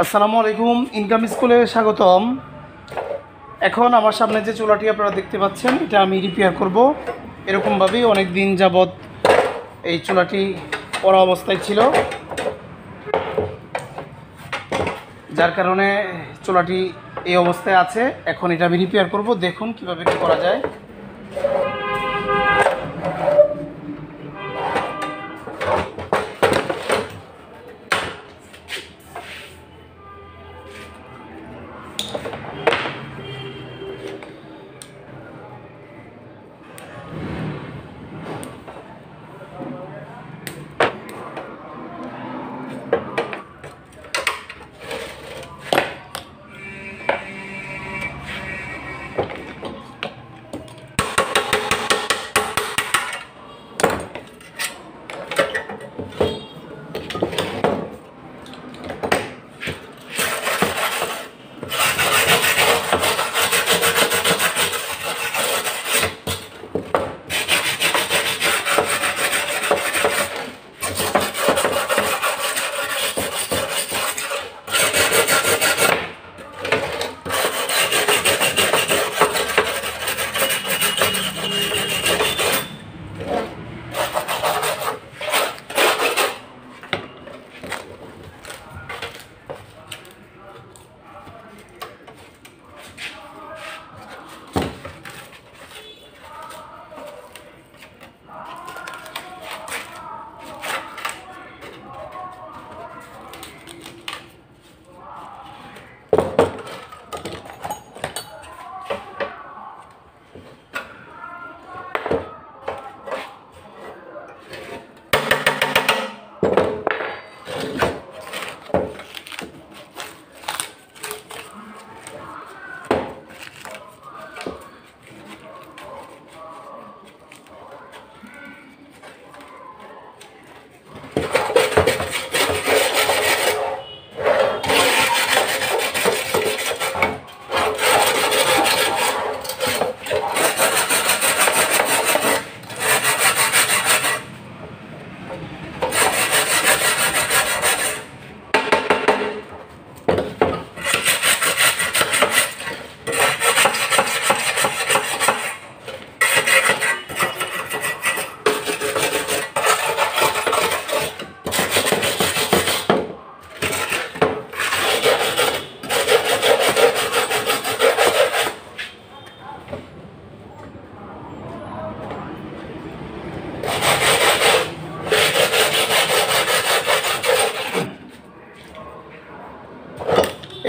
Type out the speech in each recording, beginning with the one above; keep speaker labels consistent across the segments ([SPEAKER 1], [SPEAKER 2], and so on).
[SPEAKER 1] আসসালামু আলাইকুম। ইনকাম স্কুলে স্বাগতম। এখন আমার সামনে যে চুলাটি আপনারা দেখতে পাচ্ছেন, এটা আমি রিপেয়ার করব। এরকমভাবেই অনেক দিন যাবৎ এই চুলাটি পড়া অবস্থায় ছিল, যার কারণে চুলাটি এই অবস্থায় আছে। এখন এটা আমি রিপেয়ার করব। দেখুন কিভাবে কি করা যায়।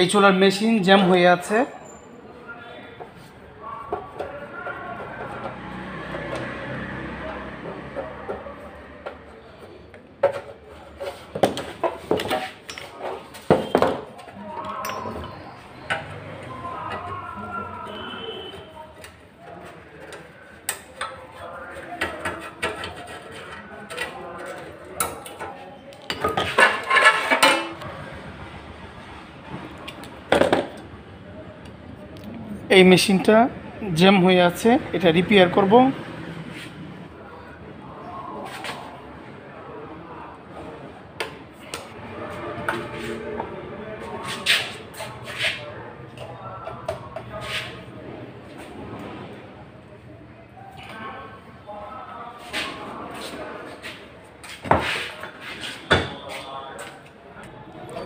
[SPEAKER 1] এই চুলার মেশিন জ্যাম হয়ে আছে। এই মেশিনটা জ্যাম হয়ে আছে, এটা রিপেয়ার করব।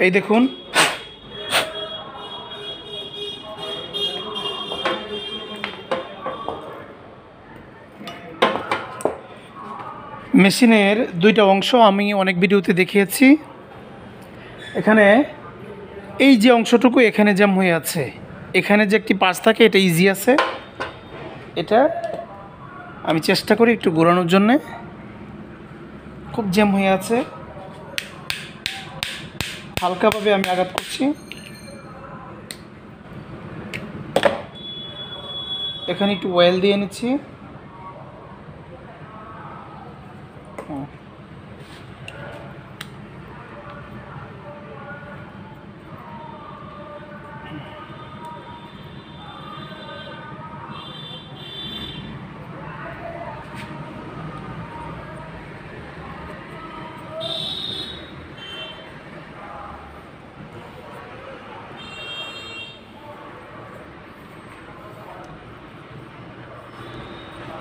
[SPEAKER 1] এই দেখুন, মেশিনের দুইটা অংশ আমি অনেক ভিডিওতে দেখিয়েছি। এখানে এই যে অংশটুকু এখানে জ্যাম হয়ে আছে, এখানে যে একটি পার্টস থাকে এটা ইজি আছে। এটা আমি চেষ্টা করি একটু ঘোরানোর জন্যে। খুব জ্যাম হয়ে আছে, হালকাভাবে আমি আঘাত করছি। এখানে একটু অয়েল দিয়ে নিচ্ছি।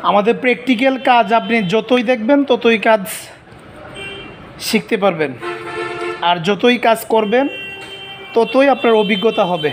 [SPEAKER 1] আমাদের প্র্যাকটিক্যাল কাজ আপনি যতই দেখবেন ততই কাজ শিখতে পারবেন, আর যতই কাজ করবেন ততই আপনার অভিজ্ঞতা হবে।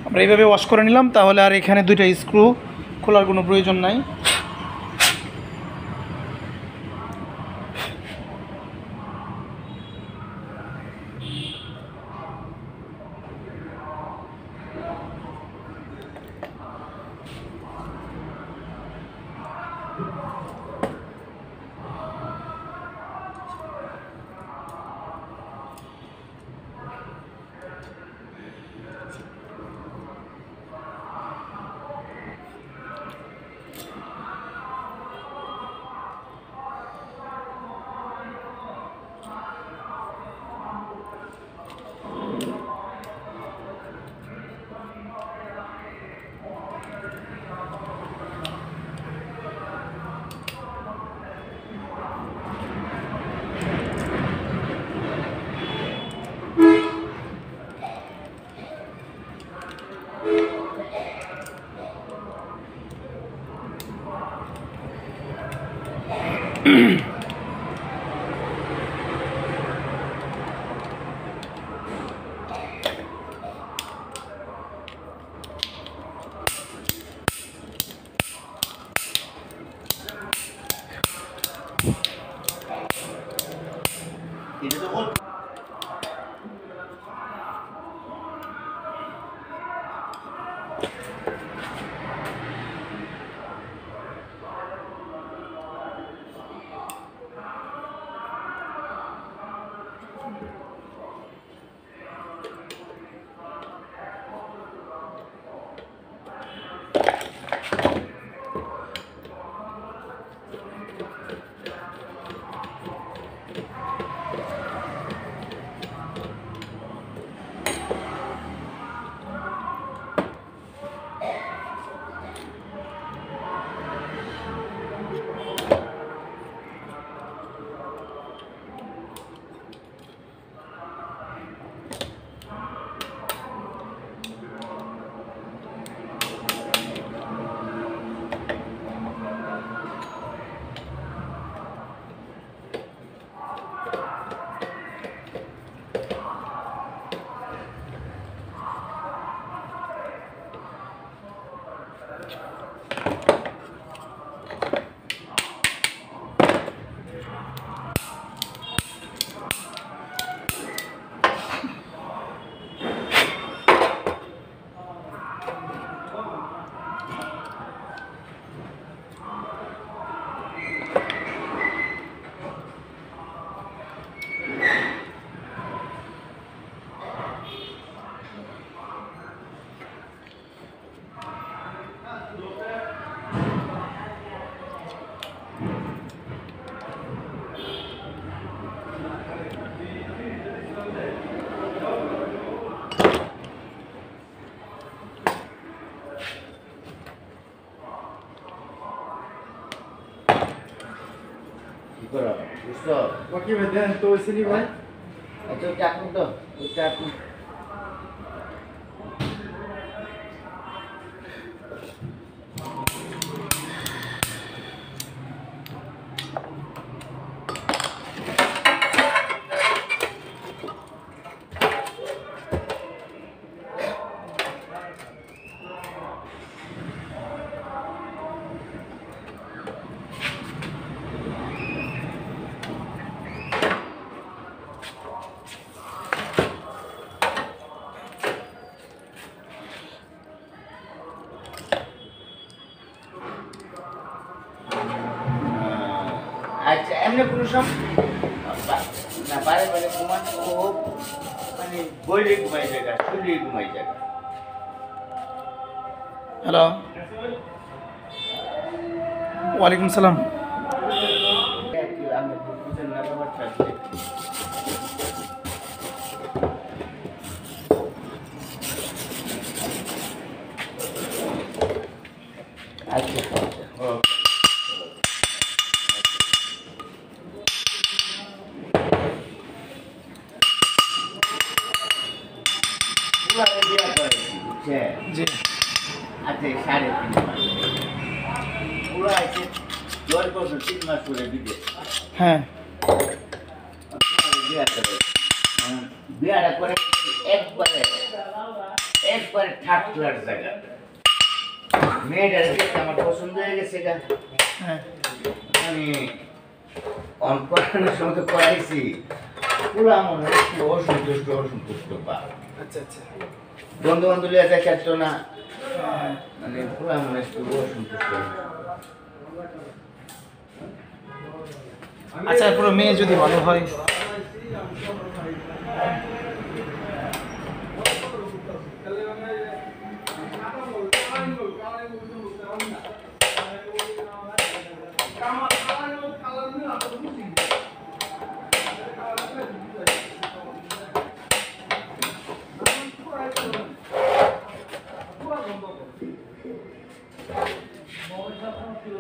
[SPEAKER 1] আমরা এইভাবে ওয়াশ করে নিলাম, তাহলে আর এখানে দুইটা স্ক্রু খোলার কোনো প্রয়োজন নাই।
[SPEAKER 2] বুঝছো?
[SPEAKER 3] কিভাবে দেন তো ওই সিলি ভাই?
[SPEAKER 2] আচ্ছা ওই চাটনি তো, ওই চাটনি। আচ্ছা এমনি কোনো সব না পারে মানে ঘুমান ও মানে বইলে ঘুমাই জায়গা শুলে ঘুমাই জায়গা
[SPEAKER 1] হ্যালো, ওয়ালাইকুম সালাম।
[SPEAKER 2] আপনি বুঝেন না ব্যাপারটা। আচ্ছা বিয়া করেছি বুঝছেন?
[SPEAKER 1] জি
[SPEAKER 2] আচ্ছা 3.5 মাস পুরো আছে 10 বছর 3 মাস করে বিদেশ
[SPEAKER 1] হ্যাঁ
[SPEAKER 2] বিয়া করে বিয়াটা করে একবারে থার্ড ক্লাস জায়গা মেয়েটার দেখতে আমার পছন্দ হয়ে গেছে এটা
[SPEAKER 1] হ্যাঁ
[SPEAKER 2] আমি অনকরানোর সময় তো করাইছি পুরা মনে হচ্ছে অসন্তুষ্ট বা
[SPEAKER 1] আচ্ছা আচ্ছা
[SPEAKER 2] বন্ধু বান্ধব একা চাচ্ছ না মানে পুরা মনে হচ্ছে অসন্তুষ্ট
[SPEAKER 1] আচ্ছা পুরো মেয়ে যদি ভালো হয়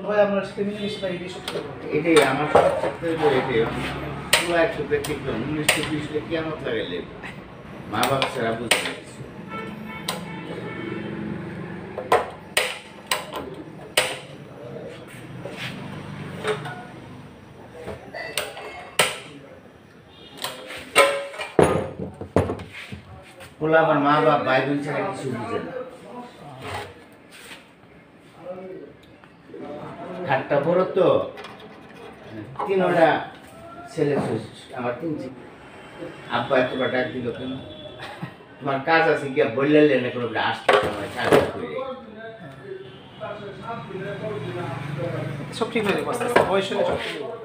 [SPEAKER 1] ভাই আমরা মিলেমিশে তাই বেশি
[SPEAKER 2] এটাই আমার সবচেয়ে হলো এটাই পুরো একটু ব্যক্তিক্রম 1920 কি আমার লাগাইলে মা বাপ ছাড়া বুঝতে পারছি বলে আমার মা বাপ ভাই বোন ছাড়া কিছু বুঝে না খাটটা বড় তো 3টা ছেলে আমার 3 আব্বা এতটা ডাক দিল কেন তোমার কাজ আছে গিয়া বললে না কোনো আসতে সময় সাহায্য করে
[SPEAKER 1] সব ঠিক হয়ে যাবে আস্তে আস্তে বয়স হলে সব ঠিক হয়ে যাবে।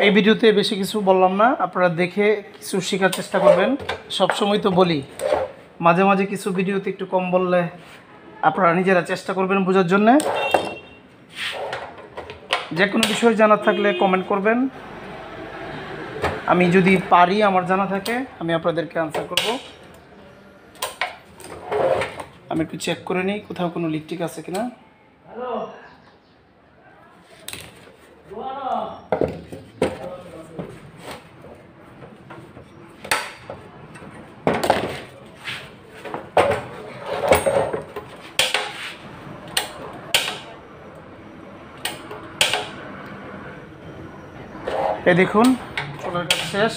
[SPEAKER 1] এই ভিডিওতে বেশি কিছু বললাম না, আপনারা দেখে কিছু শেখার চেষ্টা করবেন। সব সময় তো বলি, মাঝে মাঝে কিছু ভিডিওতে একটু কম বললে আপনারা নিজেরা চেষ্টা করবেন বোঝার জন্যে। যে কোনো বিষয় জানার থাকলে কমেন্ট করবেন, আমি যদি পারি আমার জানা থাকে আমি আপনাদেরকে আনসার করব। আমি একটু চেক করে নিই কোথাও কোনো লিকটিক আছে কিনা। এই দেখুন চুলার কাজ শেষ।